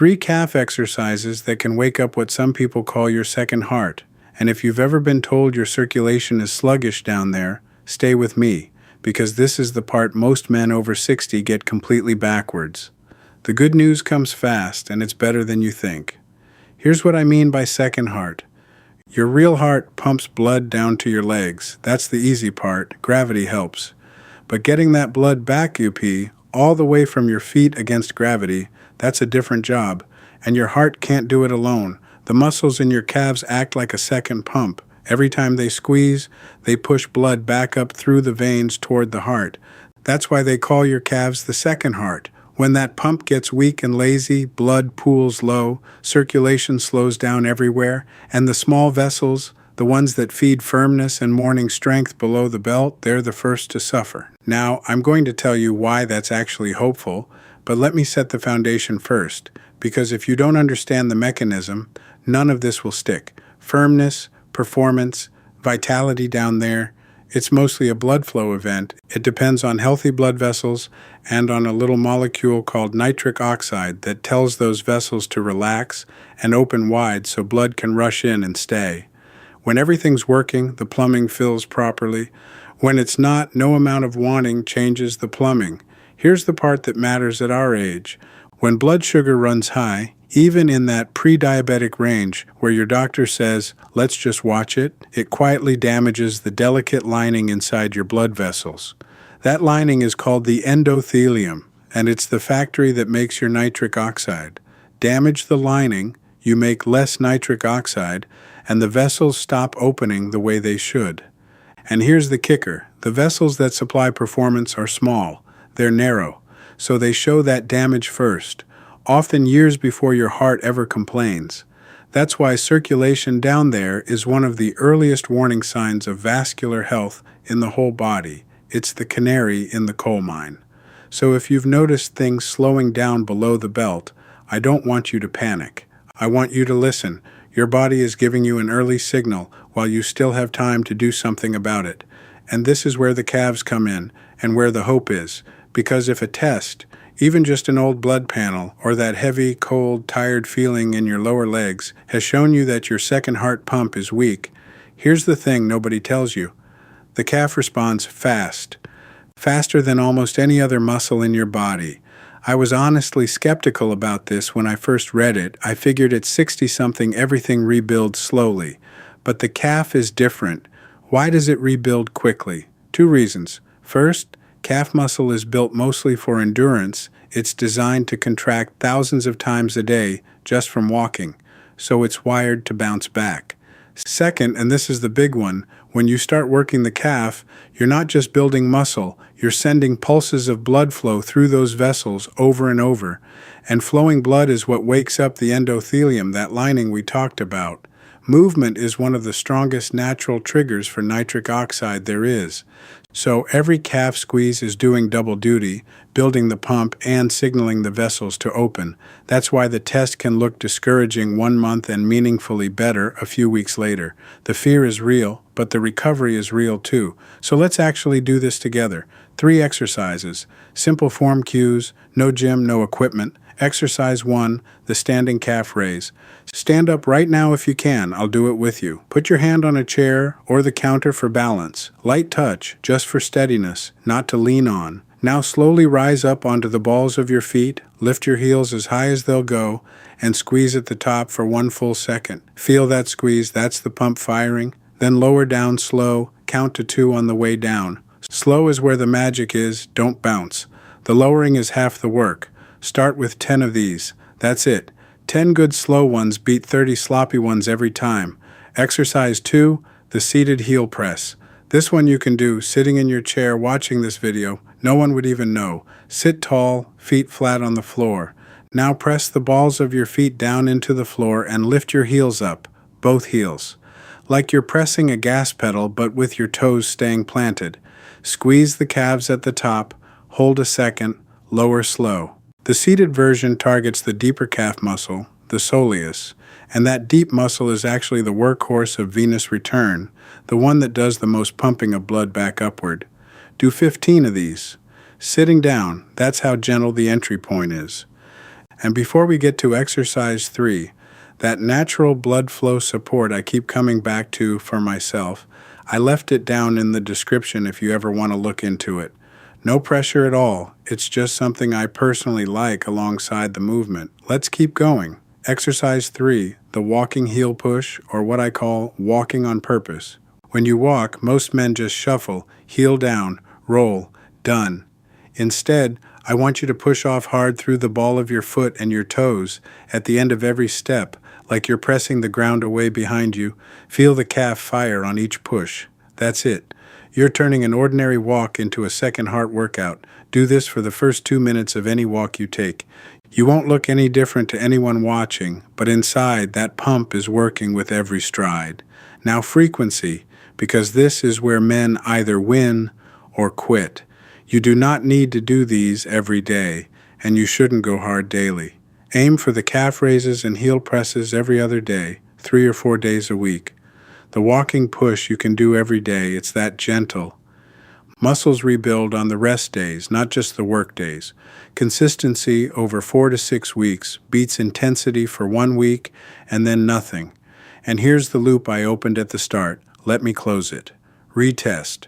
3 calf exercises that can wake up what some people call your second heart. And if you've ever been told your circulation is sluggish down there, stay with me, because this is the part most men over 60 get completely backwards. The good news comes fast, and it's better than you think. Here's what I mean by second heart. Your real heart pumps blood down to your legs. That's the easy part. Gravity helps. But getting that blood back, all the way from your feet against gravity, that's a different job. And your heart can't do it alone. The muscles in your calves act like a second pump. Every time they squeeze, they push blood back up through the veins toward the heart. That's why they call your calves the second heart. When that pump gets weak and lazy, blood pools low, circulation slows down everywhere, and the small vessels, the ones that feed firmness and morning strength below the belt, they're the first to suffer. Now, I'm going to tell you why that's actually hopeful, but let me set the foundation first, because if you don't understand the mechanism, none of this will stick. Firmness, performance, vitality down there, it's mostly a blood flow event. It depends on healthy blood vessels and on a little molecule called nitric oxide that tells those vessels to relax and open wide so blood can rush in and stay. When everything's working, the plumbing fills properly. When it's not, no amount of wanting changes the plumbing. Here's the part that matters at our age. When blood sugar runs high, even in that pre-diabetic range where your doctor says, let's just watch it, it quietly damages the delicate lining inside your blood vessels. That lining is called the endothelium, and it's the factory that makes your nitric oxide. Damage the lining, you make less nitric oxide, and the vessels stop opening the way they should. And here's the kicker. The vessels that supply performance are small. They're narrow, so they show that damage first, often years before your heart ever complains. That's why circulation down there is one of the earliest warning signs of vascular health in the whole body. It's the canary in the coal mine. So if you've noticed things slowing down below the belt, I don't want you to panic. I want you to listen. Your body is giving you an early signal while you still have time to do something about it. And this is where the calves come in and where the hope is. Because if a test, even just an old blood panel or that heavy, cold, tired feeling in your lower legs has shown you that your second heart pump is weak, here's the thing nobody tells you. The calf responds fast, faster than almost any other muscle in your body. I was honestly skeptical about this when I first read it. I figured at 60-something everything rebuilds slowly. But the calf is different. Why does it rebuild quickly? 2 reasons. First, calf muscle is built mostly for endurance. It's designed to contract thousands of times a day just from walking, so it's wired to bounce back. Second, and this is the big one, when you start working the calf, you're not just building muscle, you're sending pulses of blood flow through those vessels over and over. And flowing blood is what wakes up the endothelium, that lining we talked about. Movement is one of the strongest natural triggers for nitric oxide there is. So every calf squeeze is doing double duty, building the pump and signaling the vessels to open. That's why the test can look discouraging 1 month and meaningfully better a few weeks later. The fear is real, but the recovery is real too. So let's actually do this together. 3 exercises, simple form cues, no gym, no equipment. Exercise 1, the standing calf raise. Stand up right now if you can. I'll do it with you. Put your hand on a chair or the counter for balance. Light touch, just for steadiness, not to lean on. Now slowly rise up onto the balls of your feet, lift your heels as high as they'll go, and squeeze at the top for 1 full second. Feel that squeeze, that's the pump firing. Then lower down slow, count to 2 on the way down. Slow is where the magic is, don't bounce. The lowering is half the work. Start with 10 of these. That's it. 10 good slow ones beat 30 sloppy ones every time. Exercise 2, the seated heel press. This one you can do sitting in your chair watching this video. No one would even know. Sit tall, feet flat on the floor. Now press the balls of your feet down into the floor and lift your heels up, both heels. Like you're pressing a gas pedal but with your toes staying planted. Squeeze the calves at the top, hold a second, lower slow. The seated version targets the deeper calf muscle, the soleus, and that deep muscle is actually the workhorse of venous return, the one that does the most pumping of blood back upward. Do 15 of these. Sitting down, that's how gentle the entry point is. And before we get to exercise 3, that natural blood flow support I keep coming back to for myself, I left it down in the description if you ever want to look into it. No pressure at all, it's just something I personally like alongside the movement. Let's keep going. Exercise 3, the walking heel push, or what I call walking on purpose. When you walk, most men just shuffle, heel down, roll, done. Instead, I want you to push off hard through the ball of your foot and your toes at the end of every step, like you're pressing the ground away behind you. Feel the calf fire on each push. That's it. You're turning an ordinary walk into a second heart workout. Do this for the first 2 minutes of any walk you take. You won't look any different to anyone watching, but inside, that pump is working with every stride. Now frequency, because this is where men either win or quit. You do not need to do these every day, and you shouldn't go hard daily. Aim for the calf raises and heel presses every other day, 3 or 4 days a week. The walking push you can do every day, it's that gentle. Muscles rebuild on the rest days, not just the work days. Consistency over 4 to 6 weeks beats intensity for 1 week and then nothing. And here's the loop I opened at the start. Let me close it. Retest.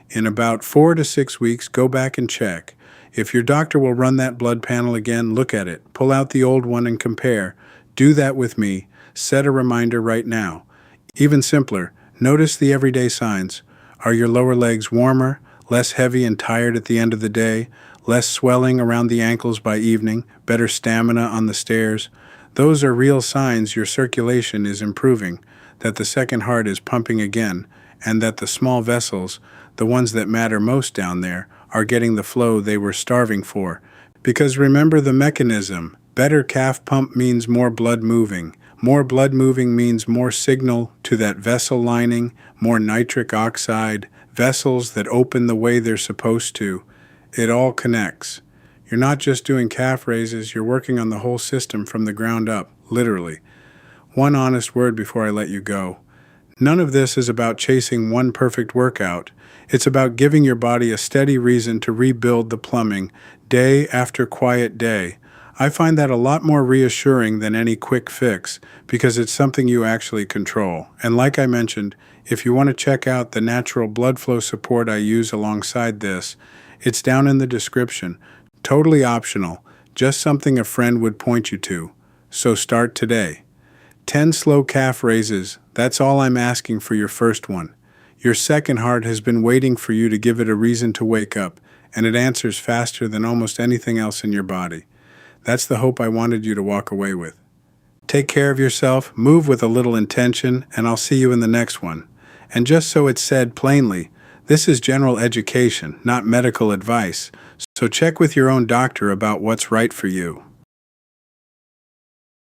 In about 4 to 6 weeks, go back and check. If your doctor will run that blood panel again, look at it. Pull out the old one and compare. Do that with me. Set a reminder right now. Even simpler, notice the everyday signs. Are your lower legs warmer, less heavy and tired at the end of the day, less swelling around the ankles by evening, better stamina on the stairs? Those are real signs your circulation is improving, that the second heart is pumping again, and that the small vessels, the ones that matter most down there, are getting the flow they were starving for. Because remember the mechanism. Better calf pump means more blood moving. More blood moving means more signal to that vessel lining, more nitric oxide, vessels that open the way they're supposed to. It all connects. You're not just doing calf raises, you're working on the whole system from the ground up, literally. One honest word before I let you go. None of this is about chasing one perfect workout. It's about giving your body a steady reason to rebuild the plumbing, day after quiet day. I find that a lot more reassuring than any quick fix, because it's something you actually control. And like I mentioned, if you want to check out the natural blood flow support I use alongside this, it's down in the description. Totally optional, just something a friend would point you to. So start today. 10 slow calf raises, that's all I'm asking for your first one. Your second heart has been waiting for you to give it a reason to wake up, and it answers faster than almost anything else in your body. That's the hope I wanted you to walk away with. Take care of yourself, move with a little intention, and I'll see you in the next one. And just so it's said plainly, this is general education, not medical advice, so check with your own doctor about what's right for you.